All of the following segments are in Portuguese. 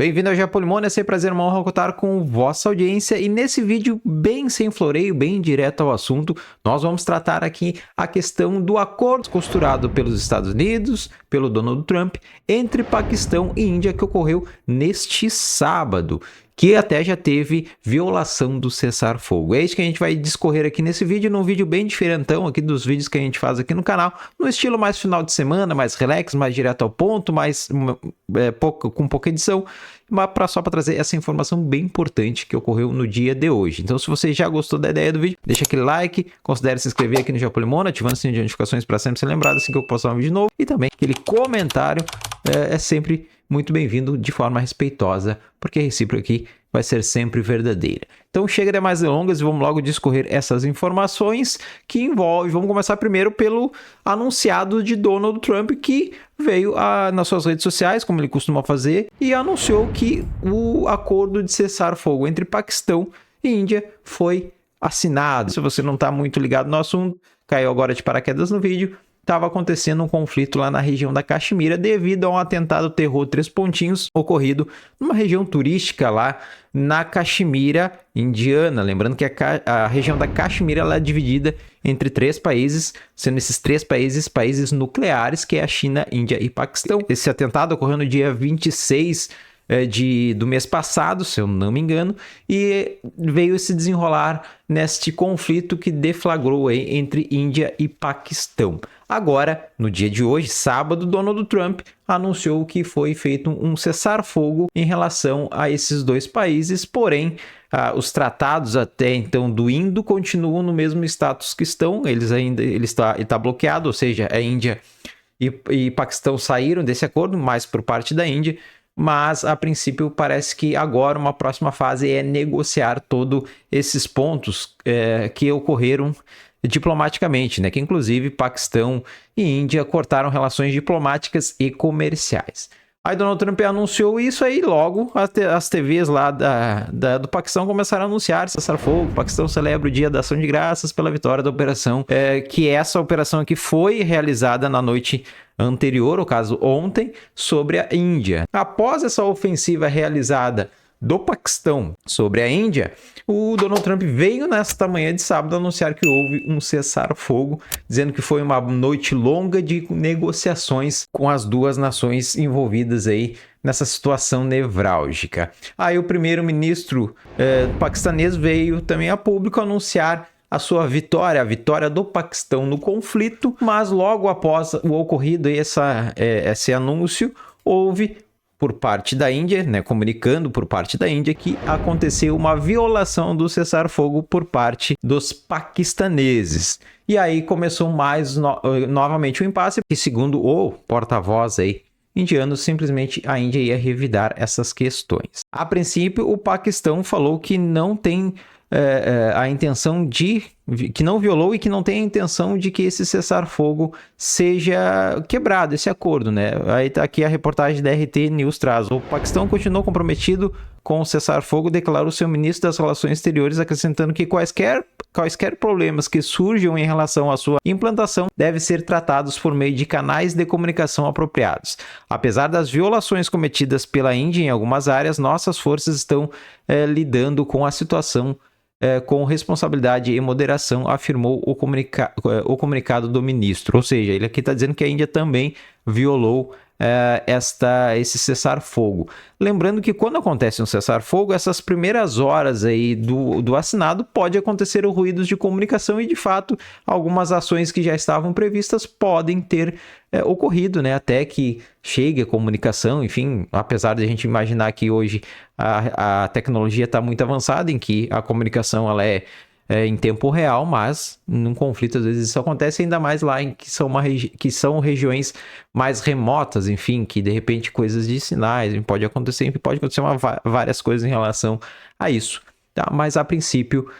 Bem-vindo ao Japolimônia, é sempre prazer, uma honra contar com vossa audiência e nesse vídeo bem sem floreio, bem direto ao assunto, nós vamos tratar aqui a questão do acordo costurado pelos Estados Unidos, pelo Donald Trump, entre Paquistão e Índia que ocorreu neste sábado, que até já teve violação do cessar-fogo. É isso que a gente vai discorrer aqui nesse vídeo, num vídeo bem diferentão aqui dos vídeos que a gente faz aqui no canal, no estilo mais final de semana, mais relax, mais direto ao ponto, mais com pouca edição, mas só para trazer essa informação bem importante que ocorreu no dia de hoje. Então, se você já gostou da ideia do vídeo, deixa aquele like, considere se inscrever aqui no Japolimônia, ativando o sininho de notificações para sempre ser lembrado assim que eu postar um vídeo novo, e também aquele comentário é sempre muito bem-vindo de forma respeitosa, porque a recíproca aqui vai ser sempre verdadeira. Então chega de mais delongas e vamos logo discorrer essas informações que envolvem. Vamos começar primeiro pelo anunciado de Donald Trump, que veio nas suas redes sociais, como ele costuma fazer, e anunciou que o acordo de cessar-fogo entre Paquistão e Índia foi assinado. Se você não está muito ligado no assunto, caiu agora de paraquedas no vídeo. Estava acontecendo um conflito lá na região da Caxemira devido a um atentado terror 3 pontinhos ocorrido numa região turística lá na Caxemira indiana. Lembrando que a região da Caxemira ela é dividida entre 3 países, sendo esses 3 países nucleares, que é a China, Índia e Paquistão. Esse atentado ocorreu no dia 26 do mês passado, se eu não me engano, e veio se desenrolar neste conflito que deflagrou aí entre Índia e Paquistão. Agora, no dia de hoje, sábado, Donald Trump anunciou que foi feito um cessar-fogo em relação a esses 2 países, porém, os tratados até então do Indo continuam no mesmo status que estão, ele está bloqueado, ou seja, a Índia e Paquistão saíram desse acordo, mais por parte da Índia, mas a princípio parece que agora uma próxima fase é negociar todos esses pontos que ocorreram diplomaticamente, né? Que inclusive Paquistão e Índia cortaram relações diplomáticas e comerciais. Aí Donald Trump anunciou isso aí, logo as TVs lá do Paquistão começaram a anunciar cessar-fogo. O Paquistão celebra o Dia da Ação de Graças pela vitória da operação, que essa operação aqui foi realizada na noite anterior, no caso ontem, sobre a Índia. Após essa ofensiva realizada do Paquistão sobre a Índia, o Donald Trump veio nesta manhã de sábado anunciar que houve um cessar-fogo, dizendo que foi uma noite longa de negociações com as 2 nações envolvidas aí nessa situação nevrálgica. Aí o primeiro-ministro paquistanês veio também a público anunciar a sua vitória, a vitória do Paquistão no conflito, mas logo após o ocorrido esse anúncio, houve por parte da Índia, né, comunicando por parte da Índia que aconteceu uma violação do cessar-fogo por parte dos paquistaneses. E aí começou novamente o impasse, e segundo o porta-voz aí indiano, simplesmente a Índia ia revidar essas questões. A princípio, o Paquistão falou que não tem a intenção que não violou e que não tem a intenção de que esse cessar-fogo seja quebrado, esse acordo, né? Aí tá aqui a reportagem da RT News traz. O Paquistão continuou comprometido com o cessar-fogo, declarou seu ministro das Relações Exteriores, acrescentando que quaisquer problemas que surjam em relação à sua implantação devem ser tratados por meio de canais de comunicação apropriados. Apesar das violações cometidas pela Índia em algumas áreas, nossas forças estão lidando com a situação com responsabilidade e moderação, afirmou o comunicado do ministro. Ou seja, ele aqui está dizendo que a Índia também violou esse cessar-fogo. Lembrando que quando acontece um cessar-fogo, essas primeiras horas aí do assinado pode acontecer ruídos de comunicação e, de fato, algumas ações que já estavam previstas podem ter ocorrido, né? Até que chegue a comunicação, enfim, apesar de a gente imaginar que hoje a tecnologia está muito avançada, em que a comunicação ela é em tempo real, mas num conflito às vezes isso acontece, ainda mais lá em que são regiões mais remotas, enfim, que de repente coisas de sinais pode acontecer várias coisas em relação a isso, tá? Mas a princípio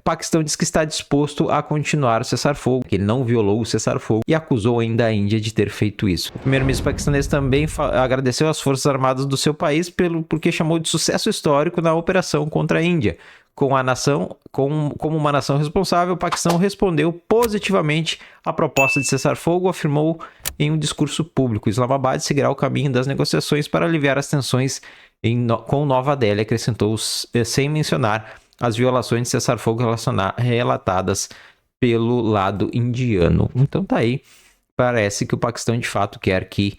Paquistão diz que está disposto a continuar o cessar-fogo, que ele não violou o cessar-fogo e acusou ainda a Índia de ter feito isso. O primeiro-ministro paquistanês também agradeceu às forças armadas do seu país porque chamou de sucesso histórico na operação contra a Índia. Como uma nação responsável, o Paquistão respondeu positivamente à proposta de cessar-fogo, afirmou em um discurso público. Islamabad seguirá o caminho das negociações para aliviar as tensões com Nova Delhi, acrescentou sem mencionar as violações de cessar-fogo relatadas pelo lado indiano. Então tá aí, parece que o Paquistão de fato quer que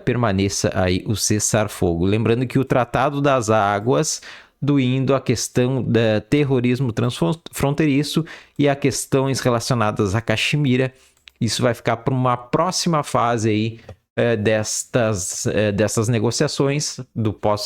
permaneça aí o cessar-fogo. Lembrando que o Tratado das Águas do Indo, a questão do terrorismo transfronteiriço e a questões relacionadas a Caxemira, isso vai ficar para uma próxima fase aí dessas negociações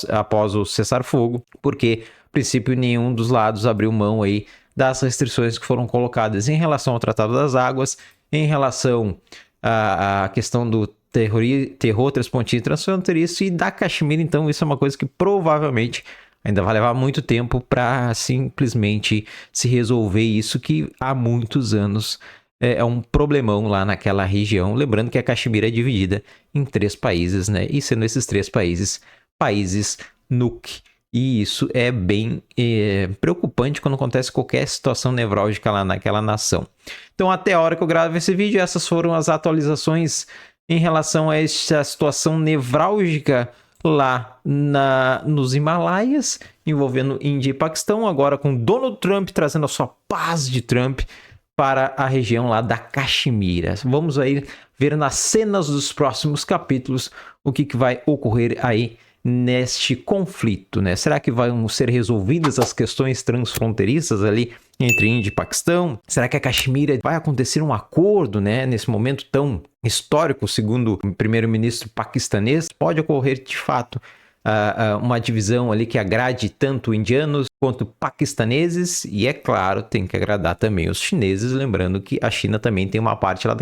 após o cessar-fogo, porque, a princípio, nenhum dos lados abriu mão aí das restrições que foram colocadas em relação ao Tratado das Águas, em relação à questão do terror transpontivo transfronteiriço e da Caxemira. Então, isso é uma coisa que provavelmente ainda vai levar muito tempo para simplesmente se resolver isso, que há muitos anos é um problemão lá naquela região. Lembrando que a Caxemira é dividida em 3 países, né? E sendo esses 3 países NUC. E isso é bem preocupante quando acontece qualquer situação nevrálgica lá naquela nação. Então, até a hora que eu gravo esse vídeo, essas foram as atualizações em relação a essa situação nevrálgica lá nos Himalaias, envolvendo Índia e Paquistão, agora com Donald Trump trazendo a sua paz de Trump para a região lá da Caxemira. Vamos aí ver nas cenas dos próximos capítulos o que vai ocorrer aí neste conflito, né? Será que vão ser resolvidas as questões transfronteiriças ali entre Índia e Paquistão? Será que a Caxemira vai acontecer um acordo, né? Nesse momento tão histórico, segundo o primeiro-ministro paquistanês, pode ocorrer de fato uma divisão ali que agrade tanto indianos quanto paquistaneses, e é claro, tem que agradar também os chineses, lembrando que a China também tem uma parte lá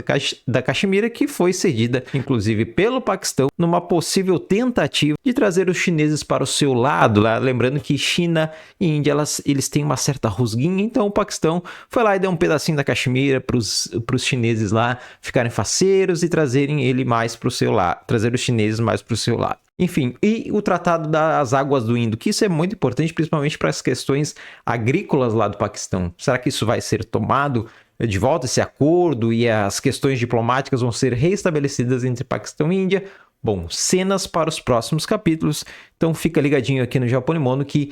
da Caxemira que foi cedida, inclusive pelo Paquistão, numa possível tentativa de trazer os chineses para o seu lado, lá, lembrando que China e Índia, eles têm uma certa rusguinha, então o Paquistão foi lá e deu um pedacinho da Caxemira para os chineses lá ficarem faceiros e trazerem ele mais para o seu lado, trazer os chineses mais para o seu lado. Enfim, e o Tratado das Águas do Indo, que isso é muito importante, principalmente para as questões agrícolas lá do Paquistão. Será que isso vai ser tomado de volta, esse acordo, e as questões diplomáticas vão ser restabelecidas entre Paquistão e Índia? Bom, cenas para os próximos capítulos, então fica ligadinho aqui no Japonimono que,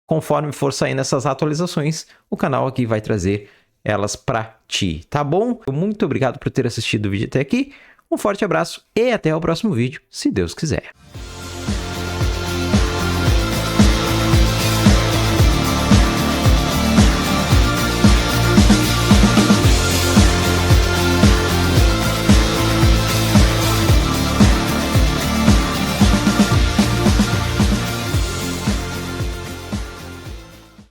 conforme for saindo essas atualizações, o canal aqui vai trazer elas para ti, tá bom? Muito obrigado por ter assistido o vídeo até aqui, um forte abraço e até o próximo vídeo, se Deus quiser.